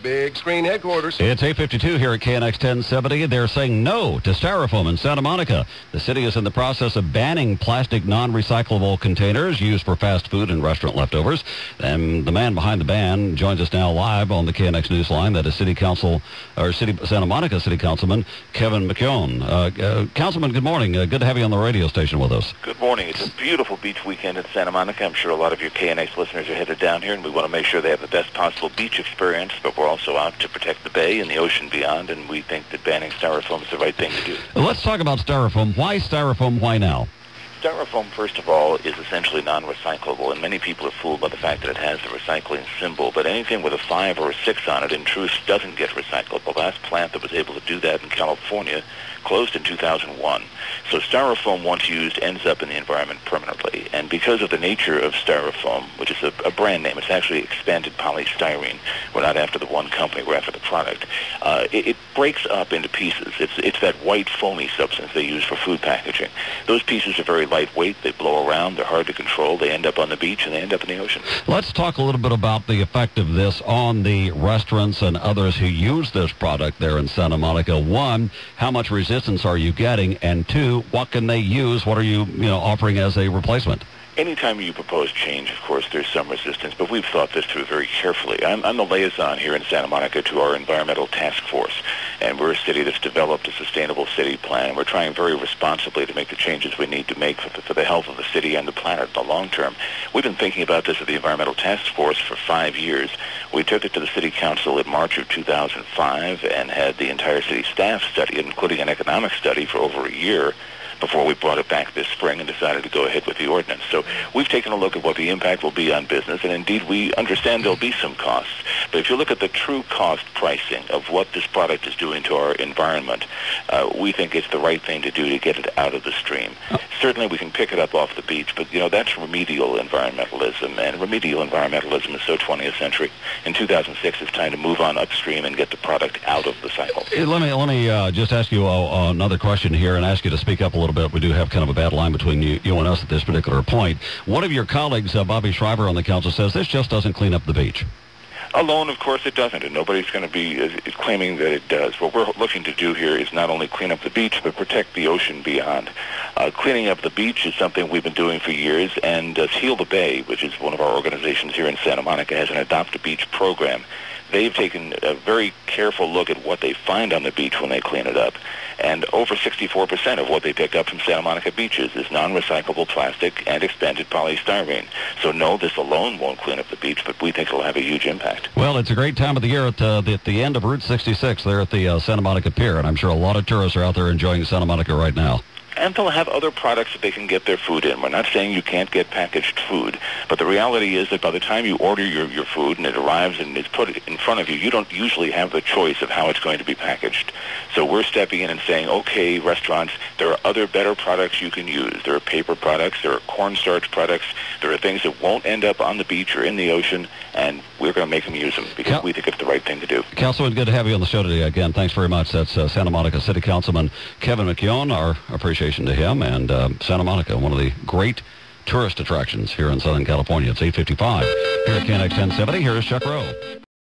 Big screen headquarters. It's 8:52 here at KNX 1070. They're saying no to Styrofoam in Santa Monica. The city is in the process of banning plastic non-recyclable containers used for fast food and restaurant leftovers. And the man behind the ban joins us now live on the KNX Newsline. That is Santa Monica City Councilman Kevin McKeown. Councilman, good morning. Good to have you on the radio station with us. Good morning. It's a beautiful beach weekend in Santa Monica. I'm sure a lot of your KNX listeners are headed down here, and we want to make sure they have the best possible beach experience. But we're also out to protect the bay and the ocean beyond, and we think that banning Styrofoam is the right thing to do. Let's talk about Styrofoam. Why Styrofoam? Why now? Styrofoam, first of all, is essentially non-recyclable, and many people are fooled by the fact that it has the recycling symbol, but anything with a 5 or a 6 on it, in truth, doesn't get recycled. The last plant that was able to do that in California closed in 2001. So Styrofoam, once used, ends up in the environment permanently. And because of the nature of Styrofoam, which is a brand name, it's actually expanded polystyrene. We're not after the one company, we're after the product. It breaks up into pieces. It's that white foamy substance they use for food packaging. Those pieces are very lightweight. They blow around. They're hard to control. They end up on the beach and they end up in the ocean. Let's talk a little bit about the effect of this on the restaurants and others who use this product there in Santa Monica. One, how much resistance are you getting? And two, what can they use? What are you offering as a replacement? Anytime you propose change, of course, there's some resistance, but we've thought this through very carefully. I'm the liaison here in Santa Monica to our environmental task force, and we're a city that's developed a sustainable city plan. We're trying very responsibly to make the changes we need to make for the health of the city and the planet in the long term. We've been thinking about this at the environmental task force for 5 years. We took it to the city council in March of 2005 and had the entire city staff study it, including an economic study, for over a year before we brought it back this spring and decided to go ahead with the ordinance. So we've taken a look at what the impact will be on business, and indeed we understand there'll be some costs. But if you look at the true cost pricing of what this product is doing to our environment, we think it's the right thing to do to get it out of the stream. Certainly we can pick it up off the beach, but that's remedial environmentalism, and remedial environmentalism is so 20th century. In 2006, it's time to move on upstream and get the product out of the cycle. Let me just ask you another question here and ask you to speak up a little bit. We do have kind of a bad line between you and us at this particular point. One of your colleagues, Bobby Shriver on the council, says this just doesn't clean up the beach. Alone, of course, it doesn't, and nobody's going to be claiming that it does. What we're looking to do here is not only clean up the beach, but protect the ocean beyond. Cleaning up the beach is something we've been doing for years, and Heal the Bay, which is one of our organizations here in Santa Monica, has an Adopt a Beach program. They've taken a very careful look at what they find on the beach when they clean it up. And over 64% of what they pick up from Santa Monica beaches is non-recyclable plastic and expanded polystyrene. So no, this alone won't clean up the beach, but we think it'll have a huge impact. Well, it's a great time of the year at the end of Route 66 there at the Santa Monica Pier, and I'm sure a lot of tourists are out there enjoying Santa Monica right now. And they'll have other products that they can get their food in. We're not saying you can't get packaged food, but the reality is that by the time you order your food and it arrives and it's put in front of you, you don't usually have the choice of how it's going to be packaged. So we're stepping in and saying, okay, restaurants, there are other better products you can use. There are paper products, there are cornstarch products, there are things that won't end up on the beach or in the ocean, and we're going to make them use them because we think it's the right thing to do. Councilman, good to have you on the show today again. Thanks very much. That's Santa Monica City Councilman Kevin McKeown. Our appreciation to him, and Santa Monica, one of the great tourist attractions here in Southern California. It's 8:55 here at KNX 1070. Here's Chuck Rowe.